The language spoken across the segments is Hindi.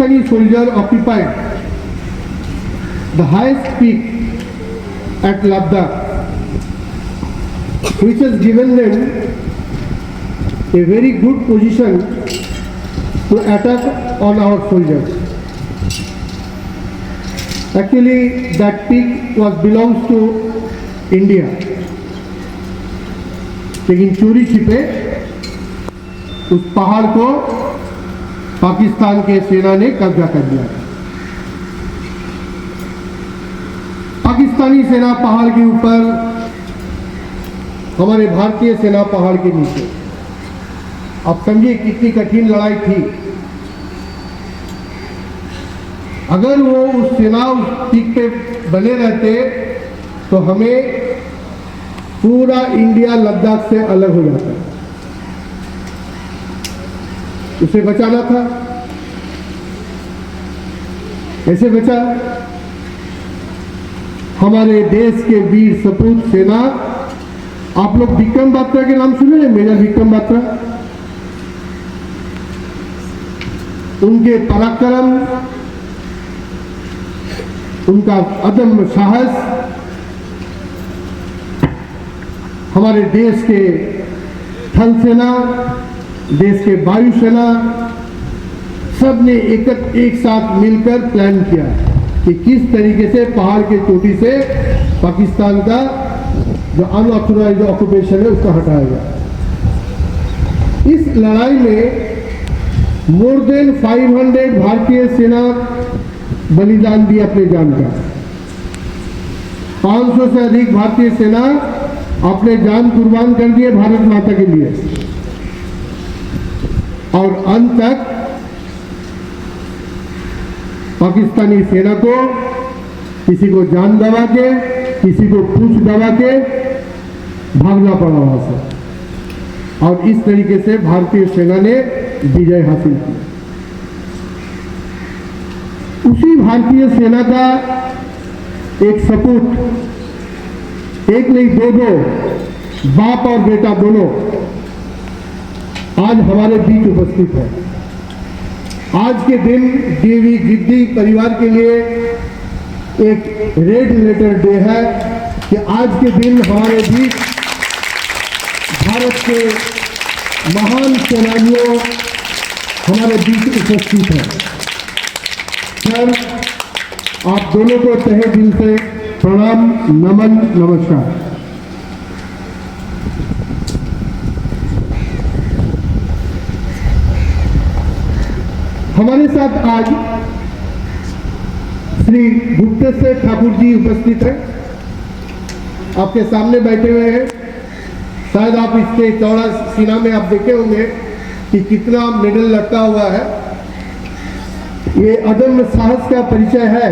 Pakistani soldier occupied the highest peak at Ladakh, which has given them a very good position to attack on our soldiers. Actually, that peak belongs to India. लेकिन चोरी छिपे उस पहाड़ को पाकिस्तान के सेना ने कब्जा कर लिया। पाकिस्तानी सेना पहाड़ के ऊपर, हमारे भारतीय सेना पहाड़ के नीचे। आप समझिए कितनी कठिन लड़ाई थी। अगर वो उस सेना उस पीक पे बने रहते तो हमें पूरा इंडिया लद्दाख से अलग हो जाता। उसे बचाना था। कैसे बचा? हमारे देश के वीर सपूत सेना। आप लोग विक्रम बात्रा के नाम सुने हैं? मेजर विक्रम बात्रा। उनके पराक्रम, उनका अदम्य साहस हमारे देश के थल सेना, देश के वायुसेना सब ने एक साथ मिलकर प्लान किया कि किस तरीके से पहाड़ के चोटी से पाकिस्तान का जो अनऑथोराइज्ड ऑक्यूपेशन है उसको हटाया जाए। इस लड़ाई में मोर देन 500 भारतीय सेना बलिदान दिए अपने जान का। 500 से अधिक भारतीय सेना अपने जान कुर्बान कर दिए भारत माता के लिए। और अंत तक पाकिस्तानी सेना को किसी को जान दबा के, किसी को पूंछ दबा के भागना पड़ा वहां से। और इस तरीके से भारतीय सेना ने विजय हासिल की। उसी भारतीय सेना का एक सपूत, एक नहीं दो, बाप और बेटा दोनों आज हमारे बीच उपस्थित है। आज के दिन देवी गिद्दी परिवार के लिए एक रेड लेटर डे है कि आज के दिन हमारे बीच भारत के महान सेनानियों हमारे बीच उपस्थित है। सर, आप दोनों को तहे दिल से प्रणाम, नमन, नमस्कार। हमारे साथ आज श्री गुप्तेश्वर ठाकुर जी उपस्थित हैं। आपके सामने बैठे हुए हैं। शायद आप इसके चौड़ा सीना में आप देखे होंगे कि कितना मेडल लटका हुआ है। ये अदम्य साहस का परिचय है।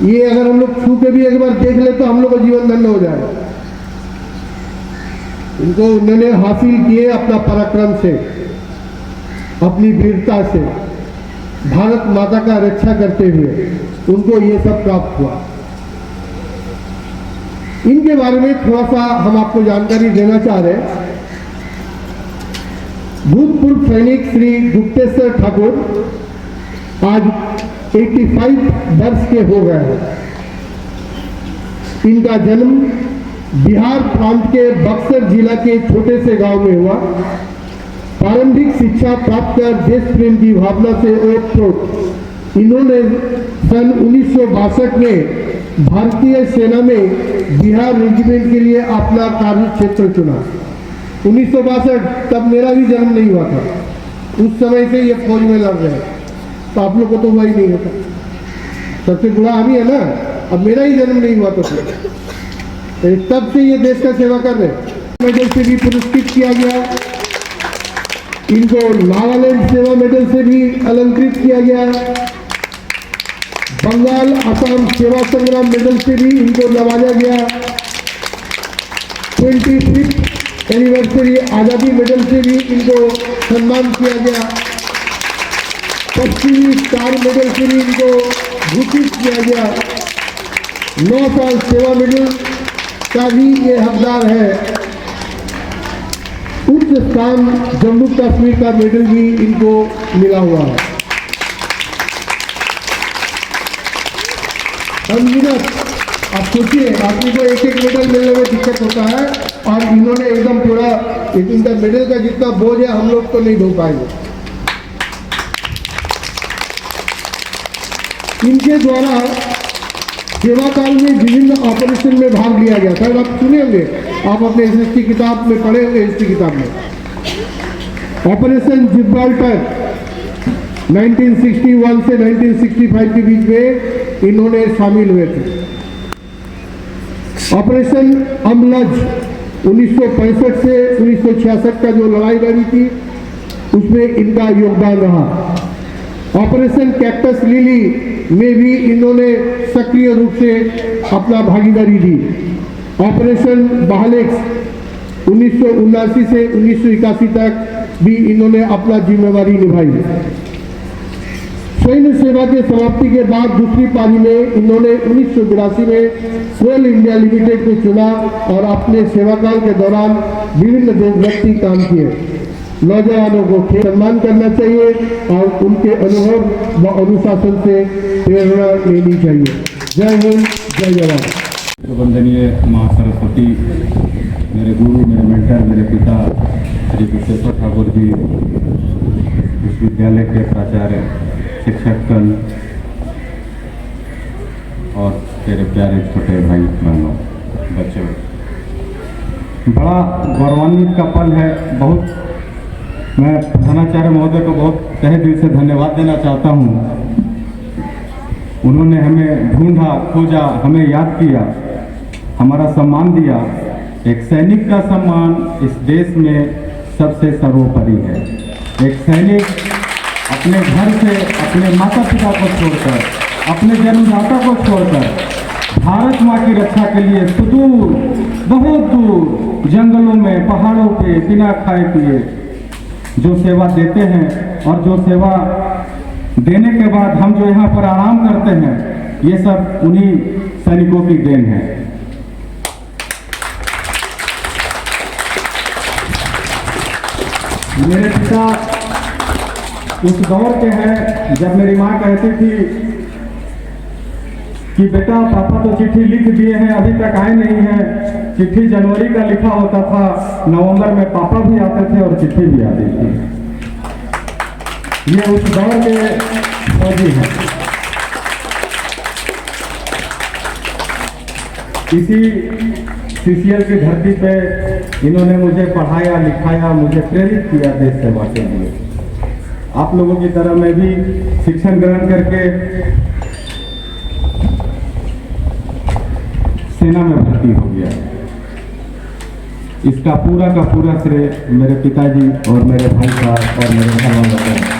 ये अगर हम लोग छू के भी एक बार देख ले तो हम लोग का जीवन धन्य हो जाएगा। इनको उन्होंने हासिल किए अपना पराक्रम से, अपनी वीरता से, भारत माता का रक्षा करते हुए उनको ये सब प्राप्त हुआ। इनके बारे में थोड़ा सा हम आपको जानकारी देना चाह रहे हैं। भूतपूर्व सैनिक श्री गुप्तेश्वर ठाकुर आज 85 वर्ष के हो गए हैं। इनका जन्म बिहार प्रांत के बक्सर जिला के छोटे से गांव में हुआ। प्रारंभिक शिक्षा प्राप्त कर देश प्रेम की भावना से ओतप्रोत इन्होंने सन 1962 में भारतीय सेना में बिहार रेजिमेंट के लिए अपना कार्य क्षेत्र चुना। 1962, तब मेरा भी जन्म नहीं हुआ था। उस समय से ये फौज में लड़ रहे हैं, तो आप लोग को तो हुआ ही नहीं होता। सबसे बुरा हम ही है ना। अब मेरा ही जन्म नहीं हुआ तो तब से ये देश का सेवा कर रहे हैं। मेडल से भी पुरस्कृत किया गया। इनको नागालैंड सेवा मेडल से भी अलंकृत किया गया। बंगाल असम सेवा संग्राम मेडल से भी इनको नवाजा गया। 25th एनिवर्सरी आज़ादी मेडल से भी इनको सम्मान किया गया। पश्चिमी स्टार मेडल से भी इनको भूषित किया गया। 9 साल सेवा मेडल का भी ये हकदार है। उच्च स्थान जम्मू कश्मीर का मेडल भी इनको मिला हुआ है। अनगिनत, आप सोचिए आदमी को एक एक मेडल मिलने में दिक्कत होता है और इन्होंने एकदम पूरा इनका मेडल का जितना बोझ है हम लोग तो नहीं ढो पाएंगे। इनके द्वारा सेवा काल में विभिन्न ऑपरेशन में भाग लिया गया था। आप सुने होंगे, आप अपने हिस्ट्री किताब में पढ़े होंगे, हिस्ट्री किताब में ऑपरेशन जिब्राल्टर 1961 से 1965 के बीच में इन्होंने शामिल हुए थे। ऑपरेशन अमलज 1965 से 1966 का जो लड़ाई लड़ी थी उसमें इनका योगदान रहा। ऑपरेशन कैक्टस लिली में भी इन्होंने सक्रिय रूप से अपना भागीदारी दी। ऑपरेशन बाहलेक्स 1979 से 1981 तक भी इन्होंने अपना जिम्मेवारी निभाई। सैन्य सेवा के समाप्ति के बाद दूसरी पारी में इन्होंने 1982 में कोल इंडिया लिमिटेड को चुना और अपने सेवाकाल के दौरान विभिन्न देशभक्ति काम किए। नौजवानों को सम्मान करना चाहिए और उनके अनुभव व अनुशासन से प्रेरणा लेनी चाहिए। जय हिंद, जय जवान। वंदनीय माँ सरस्वती, मेरे गुरु, मेरे मेंटर, मेरे पिता श्री विश्वेश्वर ठाकुर जी, विश्वविद्यालय के प्राचार्य, शिक्षकगण और मेरे प्यारे छोटे भाई बहनों, बच्चों, बड़ा गौरवान्वित का पल है। बहुत मैं प्रधानाचार्य महोदय को बहुत तहे दिल से धन्यवाद देना चाहता हूँ। उन्होंने हमें ढूंढा, खोजा, हमें याद किया, हमारा सम्मान दिया। एक सैनिक का सम्मान इस देश में सबसे सर्वोपरि है। एक सैनिक अपने घर से, अपने माता पिता को छोड़कर, अपने जन्मदाता को छोड़कर भारत माँ की रक्षा के लिए सुदूर, बहुत दूर जंगलों में, पहाड़ों पे बिना खाए पिए जो सेवा देते हैं और जो सेवा देने के बाद हम जो यहाँ पर आराम करते हैं, ये सब उन्हीं सैनिकों की देन है। मेरे पिता उस दौर के हैं जब मेरी माँ कहती थी कि बेटा पापा तो चिट्ठी लिख दिए हैं, अभी तक आए नहीं हैं। चिट्ठी जनवरी का लिखा होता था, नवंबर में पापा भी आते थे और चिट्ठी भी आती थी। ये उस दौर के फौजी हैं। इसी सीसीएल की धरती पे इन्होंने मुझे पढ़ाया, लिखाया, मुझे प्रेरित किया देश सेवा के लिए। आप लोगों की तरह मैं भी शिक्षण ग्रहण करके सेना में भर्ती हो गया। इसका पूरा का पूरा श्रेय मेरे पिताजी और मेरे भाई साहब और मेरे घर वालों को।